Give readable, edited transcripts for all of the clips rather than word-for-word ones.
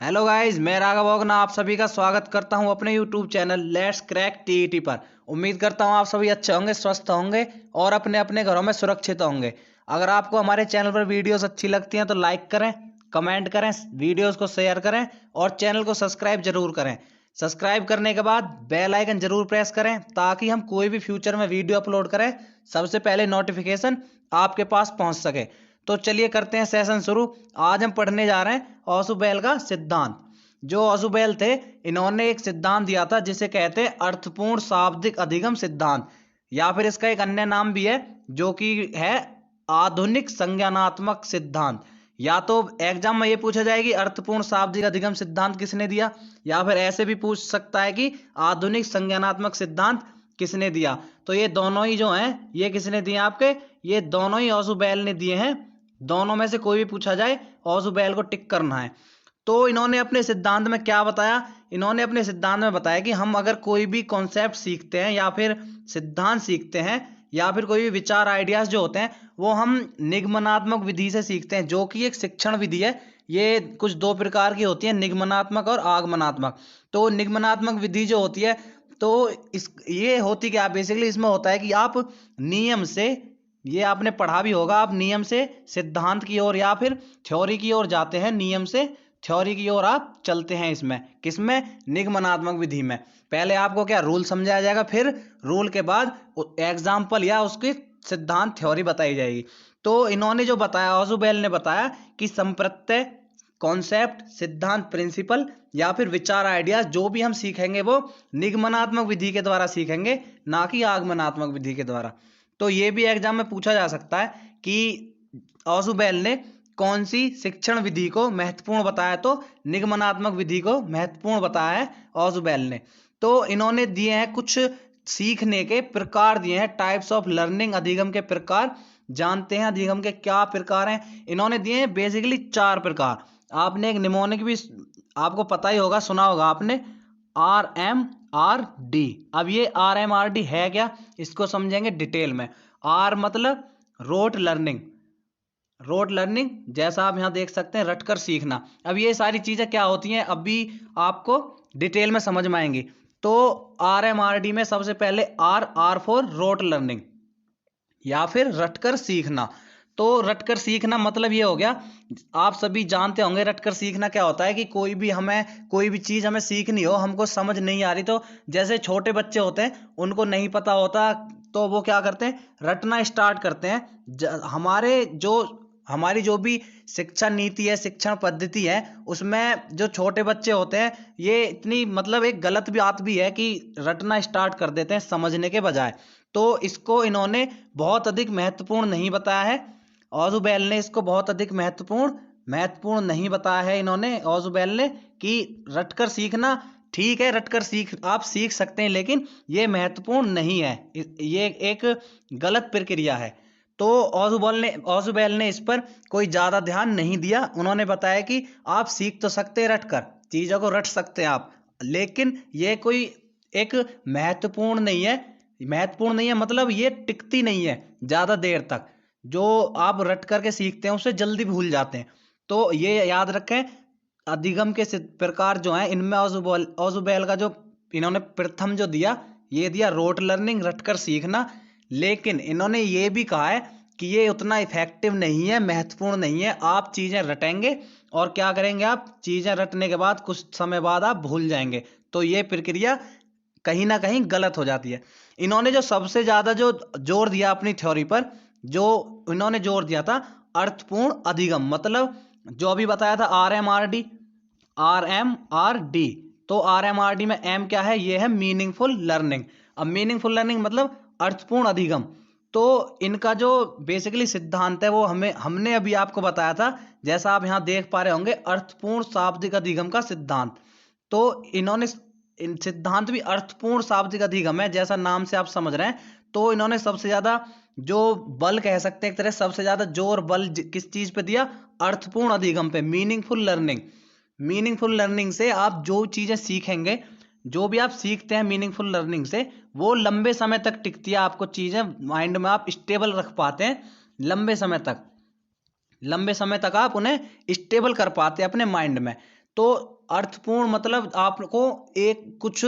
Hello guys, मैं राघव ओगना आप सभी का स्वागत करता हूं अपने YouTube channel let's crack TET पर। उम्मीद करता हूं आप सभी अच्छे होंगे, स्वस्थ होंगे और अपने अपने घरों में सुरक्षित होंगे। अगर आपको हमारे चैनल पर वीडियोस अच्छी लगती हैं तो लाइक करें, कमेंट करें, वीडियोस को शेयर करें और चैनल को सब्सक्राइब जरूर करें। सब्सक्राइब करने के बाद बेल आइकन जरूर प्रेस करें ताकि हम कोई भी फ्यूचर में वीडियो अपलोड करें सबसे पहले नोटिफिकेशन आपके पास पहुंच सके। तो चलिए करते हैं सेशन शुरू। आज हम पढ़ने जा रहे हैं ऑसुबेल का सिद्धांत। जो ऑसुबेल थे, इन्होंने एक सिद्धांत दिया था जिसे कहते हैं अर्थपूर्ण शाब्दिक अधिगम सिद्धांत, या फिर इसका एक अन्य नाम भी है जो कि है आधुनिक संज्ञानात्मक सिद्धांत। या तो एग्जाम में ये पूछा जाए कि अर्थपूर्ण शाब्दिक अधिगम सिद्धांत किसने दिया, या फिर ऐसे भी पूछ सकता है कि आधुनिक संज्ञानात्मक सिद्धांत किसने दिया। तो ये दोनों ही जो हैं ये किसने दिए आपके, ये दोनों ही ऑसुबेल ने दिए हैं। दोनों में से कोई भी पूछा जाए ऑसुबेल को टिक करना है। तो इन्होंने अपने सिद्धांत में क्या बताया, इन्होंने अपने सिद्धांत में बताया कि हम अगर कोई भी कॉन्सेप्ट सीखते हैं या फिर सिद्धांत सीखते हैं या फिर कोई भी विचार आइडियाज जो होते हैं वो हम निगमनात्मक विधि से सीखते हैं, जो कि एक शिक्षण विधि है। ये कुछ दो प्रकार की होती है, निगमनात्मक और आगमनात्मक। तो निगमनात्मक विधि जो होती है तो इस ये होती क्या बेसिकली, इसमें होता है कि आप नियम से, ये आपने पढ़ा भी होगा, आप नियम से सिद्धांत की ओर या फिर थ्योरी की ओर जाते हैं, नियम से थ्योरी की ओर आप चलते हैं। इसमें किसमें, निगमनात्मक विधि में। पहले आपको क्या रूल समझाया जाएगा, फिर रूल के बाद एग्जाम्पल या उसकी सिद्धांत थ्योरी बताई जाएगी। तो इन्होंने जो बताया, ऑसुबेल ने बताया कि संप्रत्यय, कॉन्सेप्ट, सिद्धांत, प्रिंसिपल या फिर विचार आइडियाज जो भी हम सीखेंगे वो निगमनात्मक विधि के द्वारा सीखेंगे, ना कि आगमनात्मक विधि के द्वारा। तो ये भी एग्जाम में पूछा जा सकता है कि ऑसुबेल ने कौन सी शिक्षण विधि को महत्वपूर्ण बताया, तो निगमनात्मक विधि को महत्वपूर्ण बताया है ऑसुबेल ने। तो इन्होंने दिए हैं कुछ सीखने के प्रकार दिए हैं, टाइप्स ऑफ लर्निंग, अधिगम के प्रकार। जानते हैं अधिगम के क्या प्रकार हैं, इन्होंने दिए हैं बेसिकली 4 प्रकार। आपने एक निमोनिक भी आपको पता ही होगा, सुना होगा आपने, RMRD। अब ये RMRD है क्या, इसको समझेंगे डिटेल में। आर मतलब रोट लर्निंग, रोट लर्निंग जैसा आप यहाँ देख सकते हैं, रटकर सीखना। अब ये सारी चीजें क्या होती हैं अभी आपको डिटेल में समझ में आएंगी। तो RMRD में सबसे पहले R फॉर रोट लर्निंग या फिर रटकर सीखना। तो रटकर सीखना मतलब ये हो गया, आप सभी जानते होंगे रटकर सीखना क्या होता है कि कोई भी चीज हमें सीखनी हो, हमको समझ नहीं आ रही, तो जैसे छोटे बच्चे होते हैं उनको नहीं पता होता तो वो क्या करते हैं, रटना स्टार्ट करते हैं। हमारी जो भी शिक्षा नीति है, शिक्षण पद्धति है, उसमें जो छोटे बच्चे होते हैं ये इतनी मतलब एक गलत बात भी है कि रटना स्टार्ट कर देते हैं समझने के बजाय। तो इसको इन्होंने बहुत अधिक महत्वपूर्ण नहीं बताया है, ऑसुबेल ने इसको बहुत अधिक महत्वपूर्ण नहीं बताया है इन्होंने, ऑसुबेल ने, कि रटकर सीखना ठीक है, रटकर आप सीख सकते हैं, लेकिन ये महत्वपूर्ण नहीं है, ये एक गलत प्रक्रिया है। तो ऑसुबेल ने इस पर कोई ज्यादा ध्यान नहीं दिया। उन्होंने बताया कि आप सीख तो सकते हैं, रटकर चीजों को रट सकते हैं आप, लेकिन ये कोई एक महत्वपूर्ण नहीं है मतलब ये टिकती नहीं है ज्यादा देर तक। जो आप रट करके सीखते हैं उसे जल्दी भूल जाते हैं। तो ये याद रखें, अधिगम के प्रकार जो हैं इनमें ऑसुबेल का जो इन्होंने प्रथम जो दिया, ये दिया रोट लर्निंग, रटकर सीखना। लेकिन इन्होंने ये भी कहा है कि ये उतना इफेक्टिव नहीं है, महत्वपूर्ण नहीं है। आप चीजें रटेंगे और क्या करेंगे, आप चीजें रटने के बाद कुछ समय बाद आप भूल जाएंगे, तो ये प्रक्रिया कहीं ना कहीं गलत हो जाती है। इन्होंने जो सबसे ज्यादा जो जोर दिया अपनी थ्योरी पर, जो इन्होंने जोर दिया था अर्थपूर्ण अधिगम, मतलब जो अभी बताया था RMRD। तो RMRD में M क्या है, ये है मीनिंगफुल लर्निंग। अब मीनिंगफुल लर्निंग मतलब अर्थपूर्ण अधिगम। तो इनका जो बेसिकली सिद्धांत है वो हमने अभी आपको बताया था, जैसा आप यहाँ देख पा रहे होंगे, अर्थपूर्ण शाब्दिक अधिगम का सिद्धांत। तो इन्होंने सिद्धांत भी अर्थपूर्ण शाब्दिक अधिगम है, जैसा नाम से आप समझ रहे हैं। तो इन्होंने सबसे ज्यादा जो बल कह सकते हैं एक तरह, सबसे ज्यादा जोर बल किस चीज पे दिया, अर्थपूर्ण अधिगम पे, मीनिंगफुल लर्निंग से आप जो चीजें सीखेंगे, जो भी आप सीखते हैं मीनिंगफुल लर्निंग से, वो लंबे समय तक टिकती है, आपको चीजें माइंड में आप स्टेबल रख पाते हैं लंबे समय तक आप उन्हें स्टेबल कर पाते हैं अपने माइंड में। तो अर्थपूर्ण मतलब आपको एक कुछ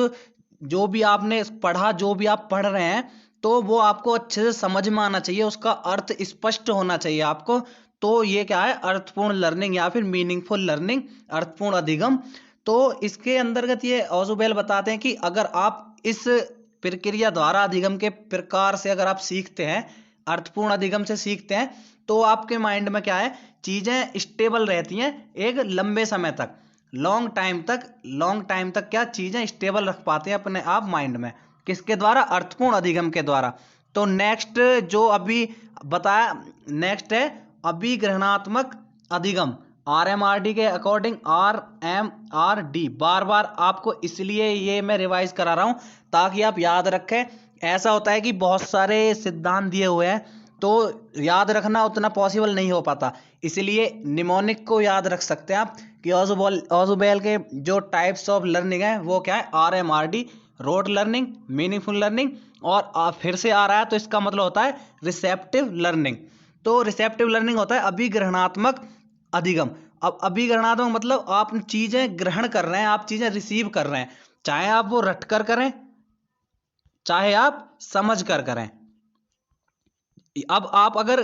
जो भी आपने पढ़ा, जो भी आप पढ़ रहे हैं, तो वो आपको अच्छे से समझ में आना चाहिए, उसका अर्थ स्पष्ट होना चाहिए आपको। तो ये क्या है, अर्थपूर्ण लर्निंग या फिर मीनिंगफुल लर्निंग, अर्थपूर्ण अधिगम। तो इसके अंतर्गत ये ऑजुबेल बताते हैं कि अगर आप इस प्रक्रिया द्वारा अधिगम के प्रकार से अगर आप सीखते हैं, अर्थपूर्ण अधिगम से सीखते हैं, तो आपके माइंड में क्या है, चीजें स्टेबल रहती हैं एक लंबे समय तक, लॉन्ग टाइम तक क्या चीजें स्टेबल रख पाते हैं अपने आप माइंड में, किसके द्वारा, अर्थपूर्ण अधिगम के द्वारा। तो नेक्स्ट जो अभी बताया, नेक्स्ट है अभिग्रहणात्मक अधिगम, RMRD के अकॉर्डिंग, RMRD बार बार आपको इसलिए ये मैं रिवाइज करा रहा हूं ताकि आप याद रखें। ऐसा होता है कि बहुत सारे सिद्धांत दिए हुए हैं तो याद रखना उतना पॉसिबल नहीं हो पाता, इसलिए निमोनिक को याद रख सकते हैं आप कि ऑजुबेल के जो टाइप्स ऑफ लर्निंग है वो क्या है, RMRD, rote learning, meaningful learning, और फिर से आ रहा है तो इसका मतलब होता है रिसेप्टिव लर्निंग। तो रिसेप्टिव लर्निंग होता है अभिग्रहणात्मक अधिगम। अब अभिग्रहणात्मक मतलब आप चीजें ग्रहण कर रहे हैं, आप चीजें रिसीव कर रहे हैं, चाहे आप वो रट कर करें, चाहे आप समझ कर करें। अब आप अगर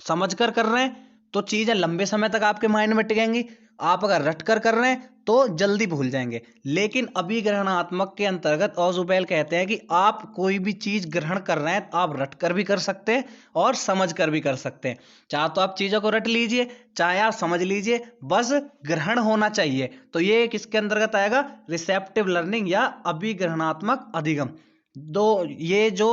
समझ कर रहे हैं तो चीजें लंबे समय तक आपके माइंड में टिकेंगी, आप अगर रट कर रहे हैं तो जल्दी भूल जाएंगे। लेकिन अभिग्रहणात्मक के अंतर्गत ऑजुबेल कहते हैं कि आप कोई भी चीज ग्रहण कर रहे हैं, आप रट कर भी कर सकते हैं और समझ कर भी कर सकते हैं। चाहे तो आप चीजों को रट लीजिए, चाहे आप समझ लीजिए, बस ग्रहण होना चाहिए। तो ये किसके अंतर्गत आएगा, रिसेप्टिव लर्निंग या अभिग्रहणात्मक अधिगम। दो ये जो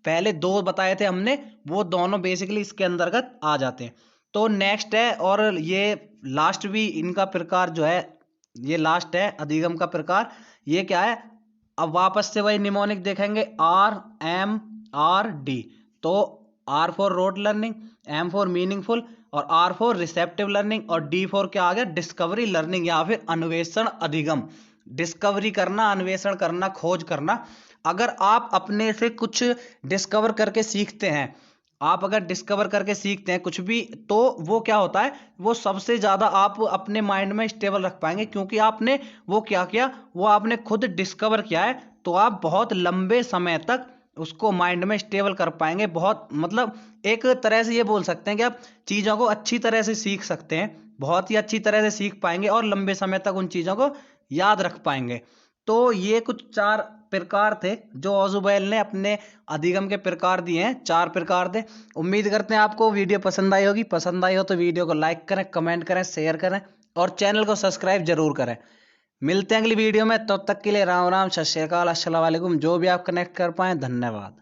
पहले दो बताए थे हमने, वो दोनों बेसिकली इसके अंतर्गत आ जाते हैं। तो नेक्स्ट है, और ये लास्ट भी इनका प्रकार जो है, ये लास्ट है अधिगम का प्रकार, ये क्या है, अब वापस से वही निमोनिक देखेंगे, RMRD। तो R for rote learning, M for meaningful, और R फॉर रिसेप्टिव लर्निंग, और D फॉर क्या आ गया, डिस्कवरी लर्निंग या फिर अन्वेषण अधिगम। डिस्कवरी करना, अन्वेषण करना, खोज करना। अगर आप अपने से कुछ डिस्कवर करके सीखते हैं, आप अगर डिस्कवर करके सीखते हैं कुछ भी, तो वो क्या होता है, वो सबसे ज्यादा आप अपने माइंड में स्टेबल रख पाएंगे, क्योंकि आपने वो क्या किया, वो आपने खुद डिस्कवर किया है। तो आप बहुत लंबे समय तक उसको माइंड में स्टेबल कर पाएंगे। बहुत मतलब एक तरह से ये बोल सकते हैं कि आप चीजों को अच्छी तरह से सीख सकते हैं, बहुत ही अच्छी तरह से सीख पाएंगे और लंबे समय तक उन चीजों को याद रख पाएंगे। तो ये कुछ 4 प्रकार थे जो ऑजुबेल ने अपने अधिगम के प्रकार दिए हैं, 4 प्रकार थे। उम्मीद करते हैं आपको वीडियो पसंद आई होगी। पसंद आई हो तो वीडियो को लाइक करें, कमेंट करें, शेयर करें और चैनल को सब्सक्राइब जरूर करें। मिलते हैं अगली वीडियो में, तब तक के लिए राम राम, सत श्री अकाल, अस्सलाम वालेकुम। जो भी आप कनेक्ट कर पाए, धन्यवाद।